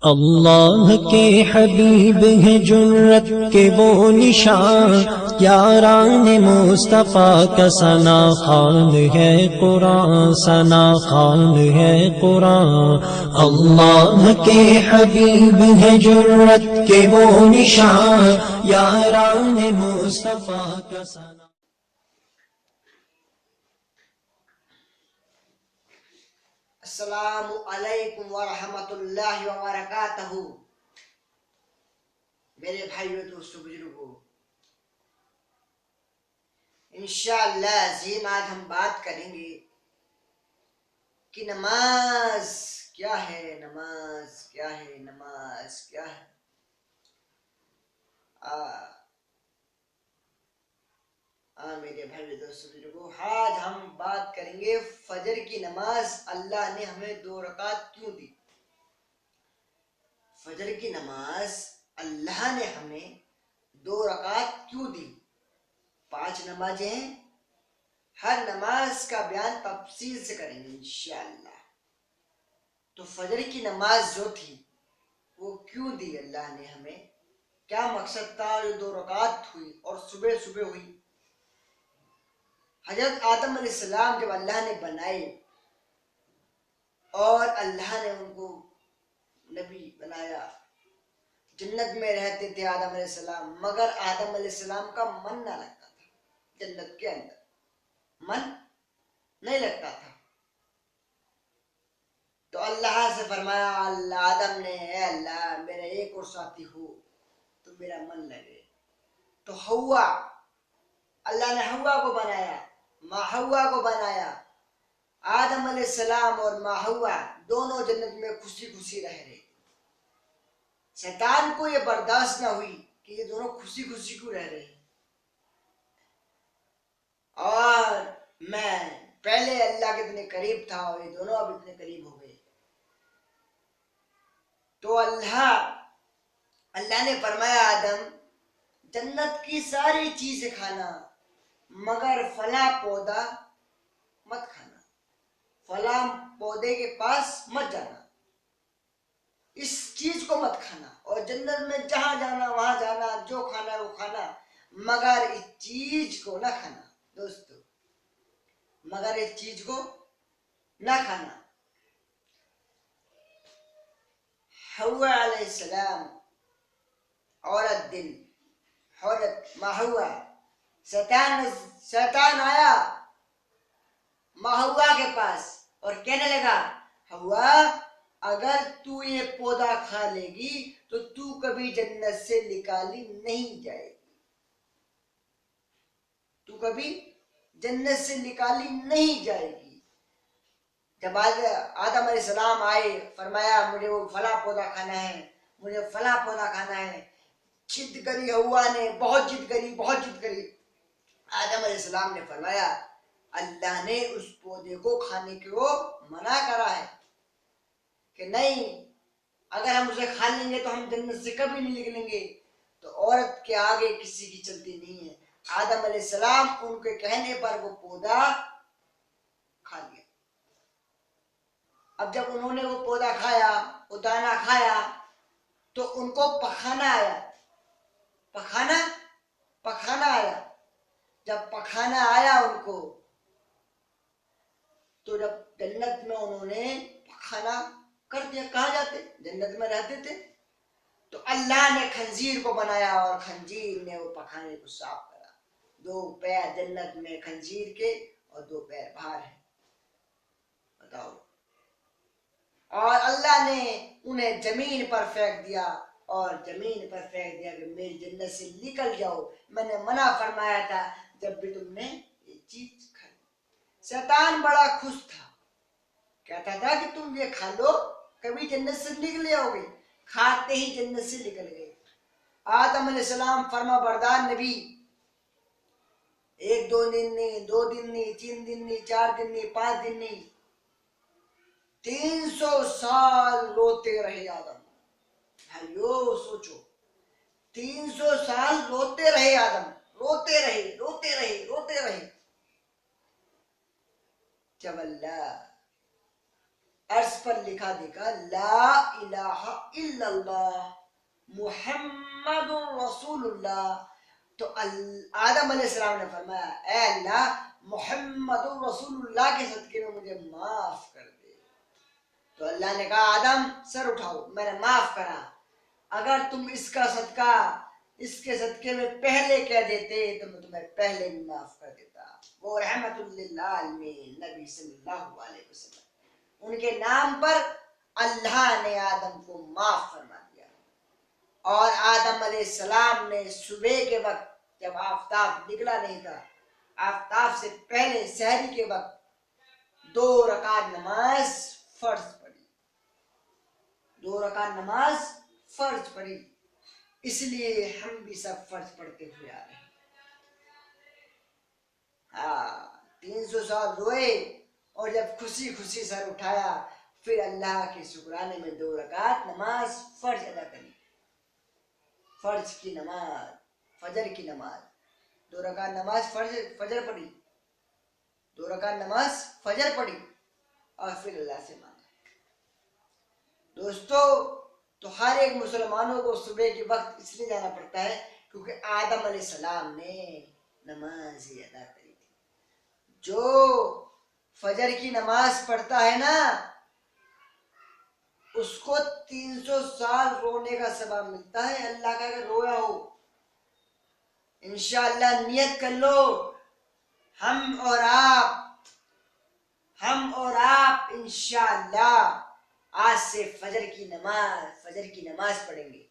اللہ کے حبیب ہیں جرت کے وہ نشان، یاران مصطفیٰ کا ثنا خوان ہے قرآن، ثنا خوان ہے قرآن۔ اللہ کے حبیب ہیں جرت کے وہ نشان، یاران مصطفیٰ کا ثنا۔ السلام علیکم ورحمۃ اللہ وبرکاتہ۔ میرے بھائیو دوستو بزرگو، انشاءاللہ عظیم آج ہم بات کریں گے کہ نماز کیا ہے، نماز کیا ہے، نماز کیا ہے۔ میرے بھائی دوستو بزرگو، آج ہم بات کریں گے فجر کی نماز اللہ نے ہمیں 2 رکعت کیوں دی۔ فجر کی نماز اللہ نے ہمیں 2 رکعت کیوں دی۔ 5 نمازیں ہیں، ہر نماز کا بیان تفصیل سے کریں گے انشاءاللہ۔ تو فجر کی نماز جو تھی وہ کیوں دی اللہ نے ہمیں، کیا مقصد تھا جو 2 رکعت ہوئی اور صبح صبح ہوئی۔ حضرت آدم علیہ السلام جب اللہ نے بنائے اور اللہ نے ان کو نبی بنایا، جنت میں رہتے تھے آدم علیہ السلام، مگر آدم علیہ السلام کا من نہ لگتا تھا، جنت کے اندر من نہیں لگتا تھا۔ تو اللہ سے فرمایا اللہ آدم نے، اے اللہ میرا ایک اور ساتھی ہو تو میرا من لگے۔ تو حوا، اللہ نے حوا کو بنایا، ماں حوا کو بنایا۔ آدم علیہ السلام اور ماں حوا دونوں جنت میں خوشی خوشی رہ رہے۔ شیطان کو یہ برداشت نہ ہوئی کہ یہ دونوں خوشی خوشی کیوں رہ رہے، اور میں پہلے اللہ کے اتنے قریب تھا اور یہ دونوں اب اتنے قریب ہو گئے۔ تو اللہ نے فرمایا آدم جنت کی ساری چیزیں کھانا مگر فلاں پودا مت کھانا، فلاں پودے کے پاس مت جانا، اس چیز کو مت کھانا، اور جنت میں جہاں جانا وہاں جانا، جو کھانا وہ کھانا، مگر اس چیز کو نہ کھانا۔ دوستو، مگر اس چیز کو نہ کھانا۔ حوا علیہ السلام عورت دل، حضرت ماں حوا، شیطان آیا ماں حوا کے پاس اور کہنے لگا حوا اگر تو یہ پودا کھا لے گی تو تو کبھی جنت سے نکالی نہیں جائے گی، تو کبھی جنت سے نکالی نہیں جائے گی۔ جب آدم علیہ السلام آئے، فرمایا مجھے وہ فلاں پودا کھانا ہے، مجھے فلاں پودا کھانا ہے، ضد کری حوا نے، بہت ضد کری، بہت ضد کری۔ آدم علیہ السلام نے فرمایا اللہ نے اس پودے کو کھانے کو منع کرا ہے کہ نہیں، اگر ہم اسے کھا لیں گے تو ہم جنت سے کبھی نہیں نکلیں گے۔ تو عورت کے آگے کسی کی چلتی نہیں ہے۔ آدم علیہ السلام ان کے کہنے پر وہ پودا کھا لیا۔ اب جب انہوں نے وہ پودا کھایا، وہ دانا کھایا، تو ان کو پخانا آیا، پخانا آیا۔ جب پخانا آیا ان کو، تو جب جنت میں انہوں نے پخانا کر دیا، کہاں جاتے، جنت میں رہتے تھے، تو اللہ نے خنزیر کو بنایا اور خنزیر نے وہ پخانے کو صاف کرا۔ 2 پیر جنت میں خنزیر کے اور 2 پیر باہر ہیں، بتاؤ۔ اور اللہ نے انہیں زمین پر پھینک دیا، اور زمین پر پھینک دیا کہ میری جنت سے نکل جاؤ، میں نے منع فرمایا تھا جب بھی تم نے یہ چیز کھائی۔ شیطان بڑا خوش تھا، کہتا تھا کہ تم یہ کھا لو کبھی جنت سے نکل جاؤ گے، کھاتے ہی جنت سے نکل گئے۔ آدم علیہ السلام فرما بردار نبی، 1 2 دن نہیں، 2 دن نہیں، 3 دن نہیں، 4 دن نہیں، 5 دن نہیں، 300 سال روتے رہے آدم۔ بھائیو سوچو، 300 سال روتے رہے آدم، روتے رہے۔ جب اللہ عرض پر لکھا دیکھا لا الہ الا اللہ محمد رسول اللہ. تو آدم علیہ السلام نے فرمایا اے اللہ محمد رسول اللہ کے صدقے میں مجھے معاف کر دے. تو اللہ نے کہا آدم سر اٹھاؤ، میں نے معاف کرا، اگر تم اس کے صدقے میں پہلے کہہ دیتے تو میں تمہیں پہلے بھی معاف کر دیتا. وہ رحمت للعالمین نبی صلی اللہ علیہ وسلم، ان کے نام پر اللہ نے آدم کو معاف فرما دیا. اور آدم علیہ السلام نے صبح کے وقت جب آفتاب نکلا نہیں تھا، آفتاب سے پہلے سحری کے وقت 2 رکعت نماز فرض پڑھی. 2 رکعت نماز فرض پڑھی. اس لیے ہم بھی سب فرض پڑھتے ہوئے آ رہے ہیں. 300 سال روئے اور جب خوشی خوشی سر اٹھایا پھر اللہ کے شکرانے میں 2 رکعت نماز فرض ادا کری. فرض کی نماز، فجر کی نماز، 2 رکعت نماز فجر پڑھی، 2 رکعت نماز فجر پڑھی اور پھر اللہ سے مانگا. دوستو تو ہر ایک مسلمانوں کو صبح کے وقت اس لیے جانا پڑتا ہے کیونکہ آدم علیہ السلام نے نماز ہی ادا کری تھی. جو فجر کی نماز پڑھتا ہے نا اس کو 300 سال رونے کا ثواب ملتا ہے. اللہ کا اگر رویا ہو انشاءاللہ نیت کر لو ہم اور آپ انشاءاللہ آج سے فجر کی نماز پڑھیں گے.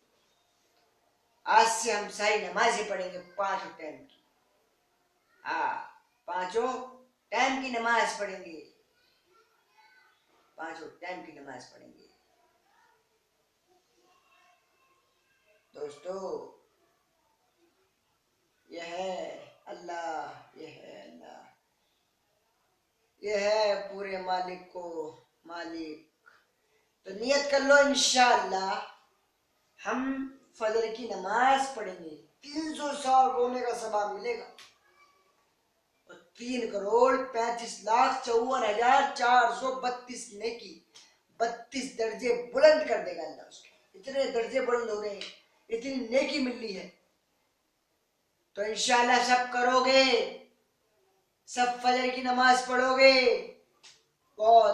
آج سے ہم ساری نمازیں پڑھیں گے 5 ٹائم کی. 5 ٹائم کی نماز پڑھیں گے. 5 ٹائم کی نماز پڑھیں گے. دوستو یہ ہے اللہ، یہ ہے پورے مالک کو مالک. تو نیت کر لو انشاءاللہ ہم فجر کی نماز پڑھیں گے. 300 سال رونے کا ثواب ملے گا. 3,35,54,432 نیکی، 32 درجے بلند کر دے گا اللہ. اس کے اتنے درجے بلند ہو رہے ہیں، اتنی نیکی مل رہی ہے. تو انشاءاللہ سب کرو گے، سب فجر کی نماز پڑھو گے. اور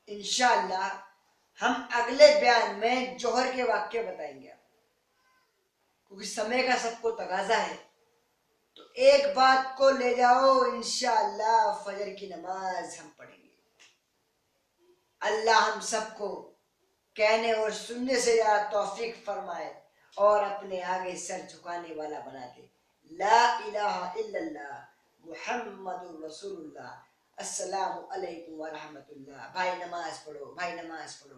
انشاءاللہ ہم اگلے بیان میں جوہر کے واقعے بتائیں گے کیونکہ سمے کا سب کو تقاضا ہے. تو ایک بات کو لے جاؤ انشاءاللہ فجر کی نماز ہم پڑھیں گے. اللہ ہم سب کو کہنے اور سننے سے زیادہ توفیق فرمائے اور اپنے آگے سر جھکانے والا بنا دے. لا الہ الا اللہ محمد رسول اللہ. السلام علیکم ورحمۃ اللہ. بھائی نماز پڑھو،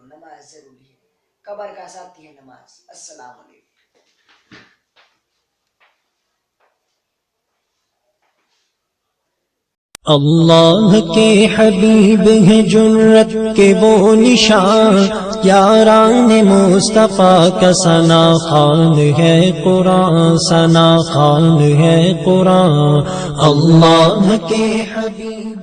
نماز ضروری ہے، قبر کا ساتھی ہے نماز. السلام علیکم. اللہ کے حبیب ہیں جرت کے وہ نشان، یاران مصطفیٰ کا ثنا خوان ہے قرآن، ثنا خوان ہے قرآن. اللہ کے حبیب